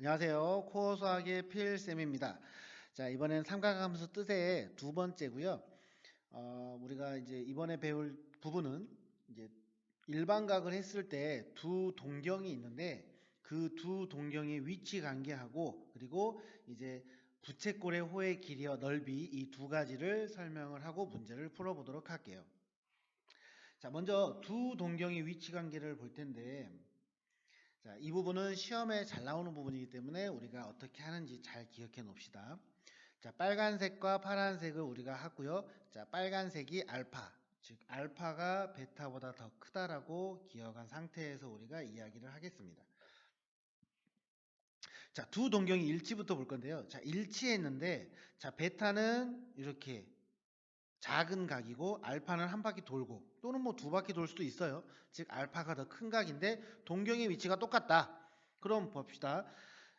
안녕하세요. 코어 수학의 필쌤입니다. 자, 이번엔 삼각함수 뜻의 두 번째고요. 우리가 이제 이번에 배울 부분은 이제 일반각을 했을 때 두 동경이 있는데 그 두 동경의 위치 관계하고 그리고 이제 부채꼴의 호의 길이와 넓이 이 두 가지를 설명을 하고 문제를 풀어보도록 할게요. 자, 먼저 두 동경의 위치 관계를 볼 텐데 자, 이 부분은 시험에 잘 나오는 부분이기 때문에 우리가 어떻게 하는지 잘 기억해 놓읍시다. 자, 빨간색과 파란색을 우리가 하고요. 자, 빨간색이 알파, 즉 알파가 베타보다 더 크다라고 기억한 상태에서 우리가 이야기를 하겠습니다. 자, 두 동경이 일치부터 볼 건데요. 자, 일치했는데 자, 베타는 이렇게 작은 각이고 알파는 한 바퀴 돌고 또는 뭐 두 바퀴 돌 수도 있어요. 즉 알파가 더 큰 각인데 동경의 위치가 똑같다. 그럼 봅시다.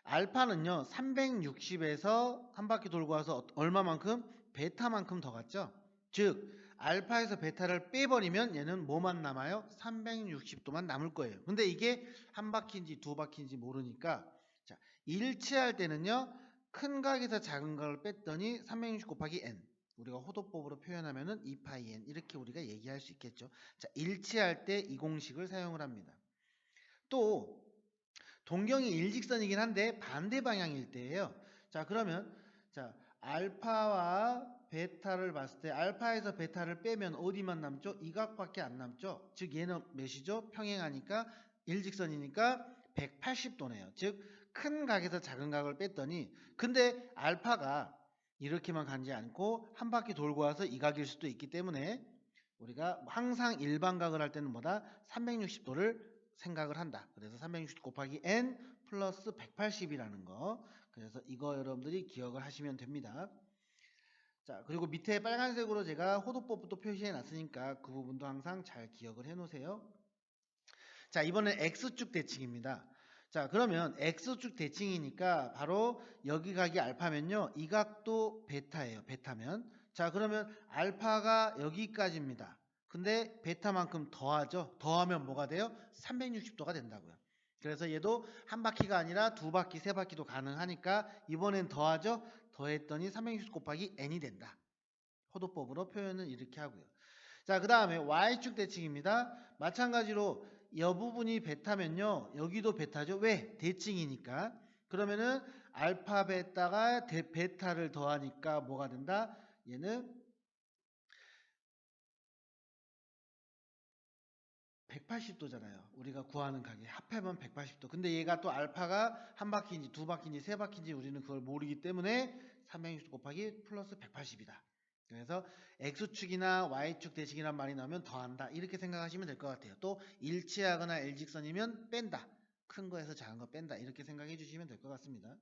알파는요 360에서 한 바퀴 돌고 와서 얼마만큼? 베타만큼 더 갔죠. 즉 알파에서 베타를 빼버리면 얘는 뭐만 남아요? 360도만 남을 거예요. 근데 이게 한 바퀴인지 두 바퀴인지 모르니까 자, 일치할 때는요 큰 각에서 작은 각을 뺐더니 360 곱하기 n 우리가 호도법으로 표현하면은 2파이 n 이렇게 우리가 얘기할 수 있겠죠. 자, 일치할 때 이 공식을 사용을 합니다. 또 동경이 일직선이긴 한데 반대 방향일 때예요. 자, 그러면 자, 알파와 베타를 봤을 때 알파에서 베타를 빼면 어디만 남죠? 이 각밖에 안 남죠. 즉 얘는 몇이죠? 평행하니까 일직선이니까 180도네요. 즉 큰 각에서 작은 각을 뺐더니 근데 알파가 이렇게만 가지 않고 한 바퀴 돌고 와서 이 각일 수도 있기 때문에 우리가 항상 일반각을 할 때는 뭐다? 360도를 생각을 한다. 그래서 360 곱하기 n 플러스 180이라는 거. 그래서 이거 여러분들이 기억을 하시면 됩니다. 자, 그리고 밑에 빨간색으로 제가 호도법부터 표시해 놨으니까 그 부분도 항상 잘 기억을 해 놓으세요. 자, 이번엔 X축 대칭입니다. 자, 그러면 X축 대칭이니까 바로 여기 각이 알파면요. 이 각도 베타예요. 베타면. 자, 그러면 알파가 여기까지입니다. 근데 베타만큼 더하죠. 더하면 뭐가 돼요? 360도가 된다고요. 그래서 얘도 한 바퀴가 아니라 두 바퀴, 세 바퀴도 가능하니까 이번엔 더하죠. 더했더니 360 곱하기 n이 된다. 호도법으로 표현은 이렇게 하고요. 자, 그 다음에 Y축 대칭입니다. 마찬가지로 이 부분이 베타면요. 여기도 베타죠. 왜? 대칭이니까. 그러면은 알파 베타가 베타를 더하니까 뭐가 된다? 얘는 180도잖아요. 우리가 구하는 각이 합하면 180도. 근데 얘가 또 알파가 한 바퀴인지 두 바퀴인지 세 바퀴인지 우리는 그걸 모르기 때문에 360 곱하기 플러스 180이다. 그래서 X축이나 Y축 대칭이란 말이 나오면 더한다. 이렇게 생각하시면 될 것 같아요. 또 일치하거나 일직선이면 뺀다. 큰 거에서 작은 거 뺀다. 이렇게 생각해 주시면 될 것 같습니다.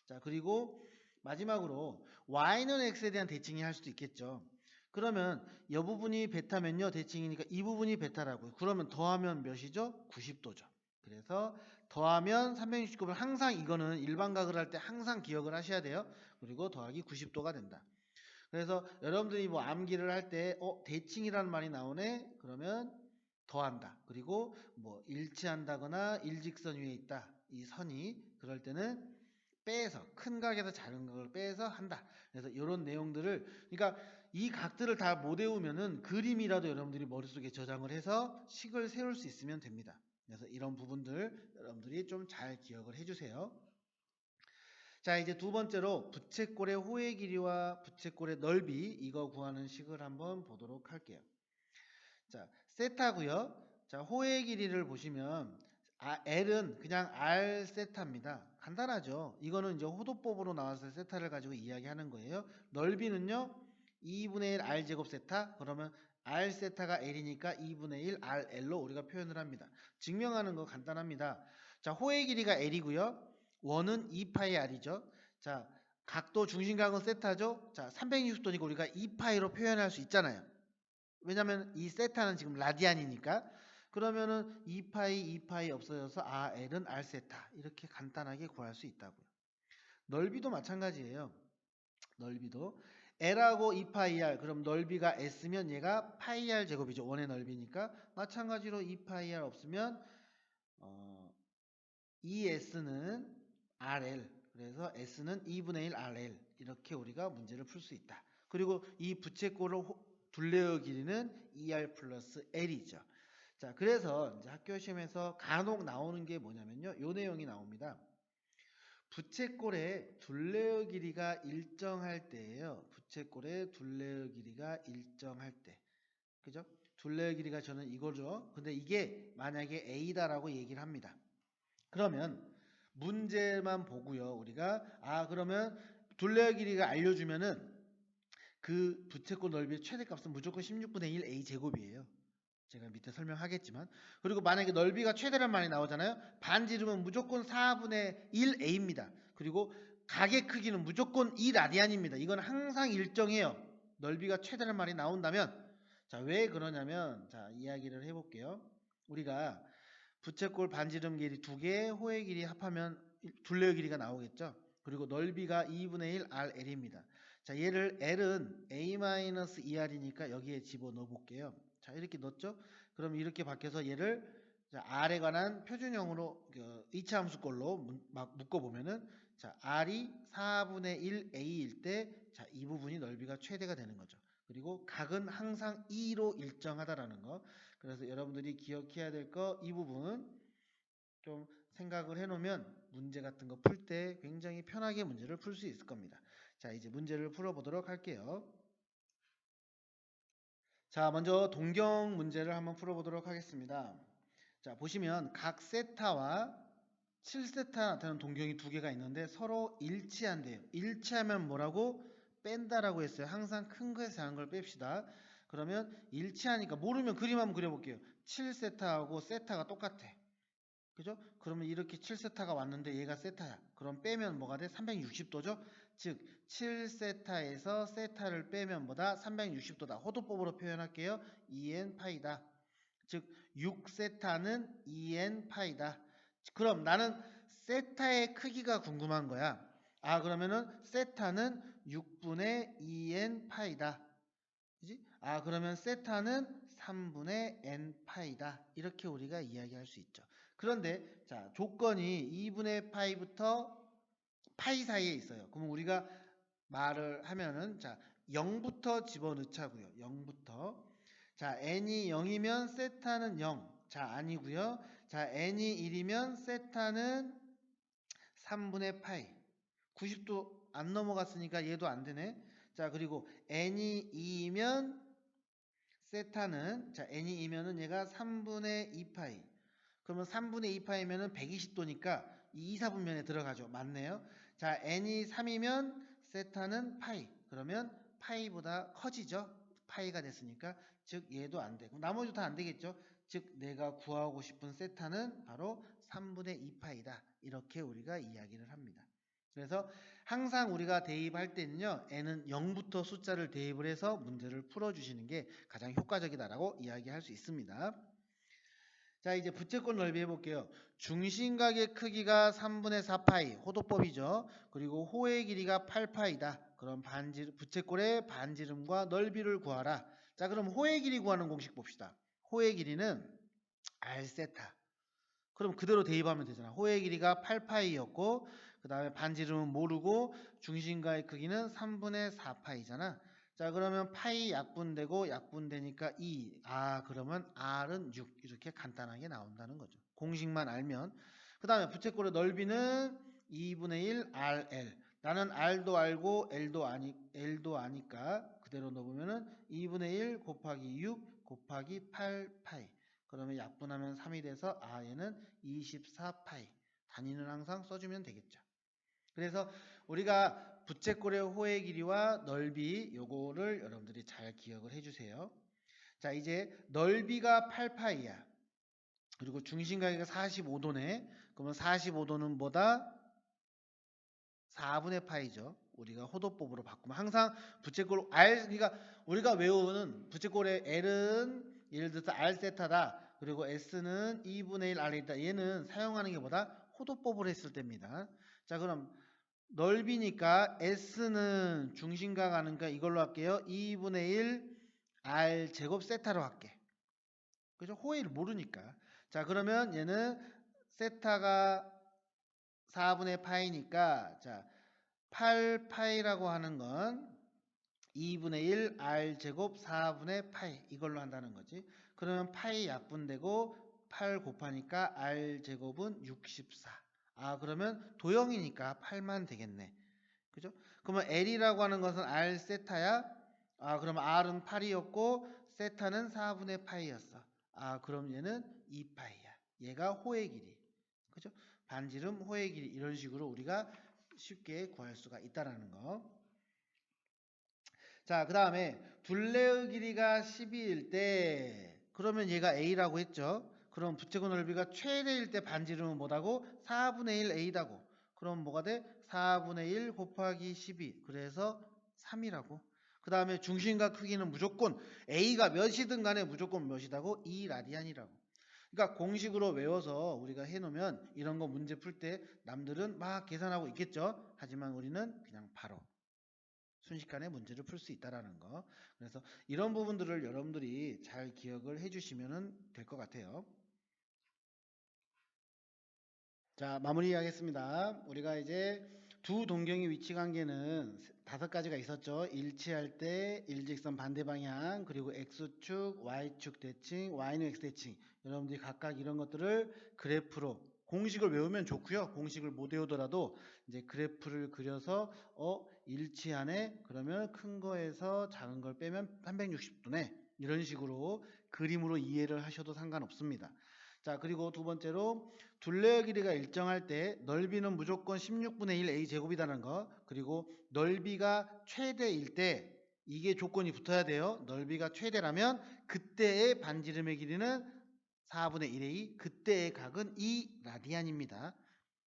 자, 그리고 마지막으로 Y는 X에 대한 대칭이 할 수도 있겠죠. 그러면 이 부분이 베타면요. 대칭이니까 이 부분이 베타라고요. 그러면 더하면 몇이죠? 90도죠. 그래서 더하면 360도면 항상 이거는 일반각을 할 때 항상 기억을 하셔야 돼요. 그리고 더하기 90도가 된다. 그래서 여러분들이 뭐 암기를 할 때 대칭이라는 말이 나오네. 그러면 더한다. 그리고 뭐 일치한다거나 일직선 위에 있다. 이 선이 그럴 때는 빼서 큰 각에서 작은 각을 빼서 한다. 그래서 이런 내용들을 그러니까 이 각들을 다 못 외우면은 그림이라도 여러분들이 머릿속에 저장을 해서 식을 세울 수 있으면 됩니다. 그래서 이런 부분들 여러분들이 좀 잘 기억을 해주세요. 자, 이제 두 번째로 부채꼴의 호의 길이와 부채꼴의 넓이 이거 구하는 식을 한번 보도록 할게요. 자, 세타고요. 자, 호의 길이를 보시면 L은 그냥 R 세타입니다. 간단하죠. 이거는 이제 호도법으로 나와서 세타를 가지고 이야기하는 거예요. 넓이는요. 2분의 1 R 제곱 세타. 그러면 R 세타가 L이니까 2분의 1 RL로 우리가 표현을 합니다. 증명하는 거 간단합니다. 자, 호의 길이가 L이고요. 원은 2파이 R이죠. 자, 각도 중심각은 세타죠. 자, 360도니까 우리가 2파이로 표현할 수 있잖아요. 왜냐면 이 세타는 지금 라디안이니까 그러면은 2파이 없어져서 L은 R 세타 이렇게 간단하게 구할 수 있다고요. 넓이도 마찬가지예요. 넓이도 L하고 2파이 R 그럼 넓이가 S면 얘가 파이 R 제곱이죠. 원의 넓이니까 마찬가지로 2파이 R 없으면 ES는 RL. 그래서 S는 2분의 1 RL. 이렇게 우리가 문제를 풀 수 있다. 그리고 이 부채꼴의 둘레의 길이는 2R 플러스 L이죠. 자, 그래서 이제 학교 시험에서 간혹 나오는 게 뭐냐면요. 요 내용이 나옵니다. 부채꼴의 둘레의 길이가 일정할 때예요. 부채꼴의 둘레의 길이가 일정할 때. 그죠? 둘레의 길이가 저는 이거죠. 근데 이게 만약에 A다라고 얘기를 합니다. 그러면 문제만 보고요. 우리가 그러면 둘레의 길이가 알려주면은 그 부채꼴 넓이의 최대값은 무조건 16분의 1 A 제곱이에요. 제가 밑에 설명하겠지만. 그리고 만약에 넓이가 최대란 말이 나오잖아요. 반지름은 무조건 4분의 1 A입니다. 그리고 각의 크기는 무조건 2라디안입니다. 이건 항상 일정해요. 넓이가 최대란 말이 나온다면, 자, 왜 그러냐면, 자, 이야기를 해볼게요. 우리가 부채꼴 반지름 길이 2개, 호의 길이 합하면 둘레의 길이가 나오겠죠. 그리고 넓이가 2분의 1 RL입니다. 자, 얘를 L은 A-2R이니까 여기에 집어넣어 볼게요. 자, 이렇게 넣었죠? 그럼 이렇게 바뀌어서 얘를 R에 관한 표준형으로 이차함수꼴로 막 묶어보면은, 자, R이 4분의 1 A일 때, 자, 이 부분이 넓이가 최대가 되는 거죠. 그리고 각은 항상 2로 일정하다라는 거. 그래서 여러분들이 기억해야 될 거, 이 부분 좀 생각을 해놓으면 문제 같은 거 풀 때 굉장히 편하게 문제를 풀 수 있을 겁니다. 자, 이제 문제를 풀어보도록 할게요. 자, 먼저 동경 문제를 한번 풀어보도록 하겠습니다. 자, 보시면 각 세타와 7세타 나타나는 동경이 두 개가 있는데 서로 일치한대요. 일치하면 뭐라고? 뺀다라고 했어요. 항상 큰 거에서 작은 걸 뺍시다. 그러면 일치하니까 모르면 그림 한번 그려볼게요. 7세타하고 세타가 똑같아. 그죠? 그러면 이렇게 7세타가 왔는데 얘가 세타야. 그럼 빼면 뭐가 돼? 360도죠? 즉 7세타에서 세타를 빼면 뭐다? 360도다. 호도법으로 표현할게요. 2n 파이다. 즉 6세타는 2n 파이다. 그럼 나는 세타의 크기가 궁금한 거야. 그러면은 세타는 6분의 2n 파이다. 그지? 그러면 세타는 3분의 n 파이다. 이렇게 우리가 이야기할 수 있죠. 그런데 자, 조건이 2분의 파이부터 파이 사이에 있어요. 그러면 우리가 말을 하면은 자, 0부터 집어넣자고요. 0부터. 자, n이 0이면 세타는 0. 자, 아니고요. 자, n이 1이면 세타는 3분의 파이. 90도 안 넘어갔으니까 얘도 안 되네. 자, 그리고 n이 2이면 세타는, 자, n이 2면은 얘가 3분의 2파이. 그러면 3분의 2파이면은 120도니까 2, 4분면에 들어가죠. 맞네요. 자, n이 3이면 세타는 파이. 그러면 파이보다 커지죠. 파이가 됐으니까. 즉 얘도 안 돼. 그럼 나머지도 다 안 되겠죠. 즉 내가 구하고 싶은 세타는 바로 3분의 2파이다. 이렇게 우리가 이야기를 합니다. 그래서 항상 우리가 대입할 때는요. n은 0부터 숫자를 대입을 해서 문제를 풀어주시는 게 가장 효과적이다라고 이야기할 수 있습니다. 자, 이제 부채꼴 넓이 해볼게요. 중심각의 크기가 3분의 4파이, 호도법이죠. 그리고 호의 길이가 8파이다. 그럼 부채꼴의 반지름과 넓이를 구하라. 자, 그럼 호의 길이 구하는 공식 봅시다. 호의 길이는 R세타. 그럼 그대로 대입하면 되잖아. 호의 길이가 8파이였고 그 다음에 반지름은 모르고 중심각의 크기는 3분의 4파이잖아. 자, 그러면 파이 약분되고 약분되니까 2. 그러면 R은 6. 이렇게 간단하게 나온다는 거죠. 공식만 알면. 그 다음에 부채꼴의 넓이는 2분의 1 RL. 나는 R도 알고 L도 아니까 그대로 넣으면은 2분의 1 곱하기 6 곱하기 8파이. 그러면 약분하면 3이 돼서 얘는 24파이. 단위는 항상 써주면 되겠죠. 그래서 우리가 부채꼴의 호의 길이와 넓이 요거를 여러분들이 잘 기억을 해주세요. 자, 이제 넓이가 8파이야. 그리고 중심각이가 45도네. 그러면 45도는 뭐다? 4분의 파이죠. 우리가 호도법으로 바꾸면 항상 부채꼴 그러니까 우리가 외우는 부채꼴의 L은 예를 들어서 R세타다. 그리고 S는 2분의 1 R이다. 얘는 사용하는 게 뭐다? 호도법을 했을 때입니다. 자, 그럼 넓이니까 S는 중심각 아니까 이걸로 할게요. 2분의 1 R 제곱 세타로 할게. 그죠? 호의를 모르니까. 자, 그러면 얘는 세타가 4분의 파이니까 자 8파이라고 하는 건 2분의 1 r 제곱 4분의 파이 이걸로 한다는 거지. 그러면 파이 약분되고 8 곱하니까 r 제곱은 64. 아 그러면 도형이니까 8만 되겠네. 그죠? 그러면 L이라고 하는 것은 R 세타야. 아 그럼 R은 8이었고 세타는 4분의 파이였어. 아 그럼 얘는 2파이야. 얘가 호의 길이. 그죠? 반지름 호의 길이 이런 식으로 우리가 쉽게 구할 수가 있다라는 거. 자, 그 다음에 둘레의 길이가 12일 때 그러면 얘가 A라고 했죠. 그럼 부채고 넓이가 최대일 때 반지름은 뭐다고? 4분의 1 A다고. 그럼 뭐가 돼? 4분의 1 곱하기 12. 그래서 3이라고. 그 다음에 중심과 크기는 무조건 A가 몇이든 간에 무조건 몇이다고? 2라디안이라고. 그러니까 공식으로 외워서 우리가 해놓으면 이런 거 문제 풀 때 남들은 막 계산하고 있겠죠. 하지만 우리는 그냥 바로 순식간에 문제를 풀 수 있다라는 거. 그래서 이런 부분들을 여러분들이 잘 기억을 해주시면 될 것 같아요. 자, 마무리하겠습니다. 우리가 이제 두 동경의 위치 관계는 5가지가 있었죠. 일치할 때 일직선 반대 방향, 그리고 x축, y축 대칭, y는 x 대칭. 여러분들이 각각 이런 것들을 그래프로 공식을 외우면 좋고요. 공식을 못 외우더라도 이제 그래프를 그려서 일치하네. 그러면 큰 거에서 작은 걸 빼면 360도네. 이런 식으로 그림으로 이해를 하셔도 상관없습니다. 자, 그리고 두 번째로 둘레의 길이가 일정할 때 넓이는 무조건 16분의 1 a 제곱이라는 거. 그리고 넓이가 최대일 때 이게 조건이 붙어야 돼요. 넓이가 최대라면 그때의 반지름의 길이는 4분의 1a, 그때의 각은 2라디안입니다.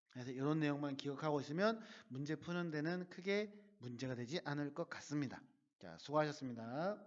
그래서 이런 내용만 기억하고 있으면 문제 푸는 데는 크게 문제가 되지 않을 것 같습니다. 자, 수고하셨습니다.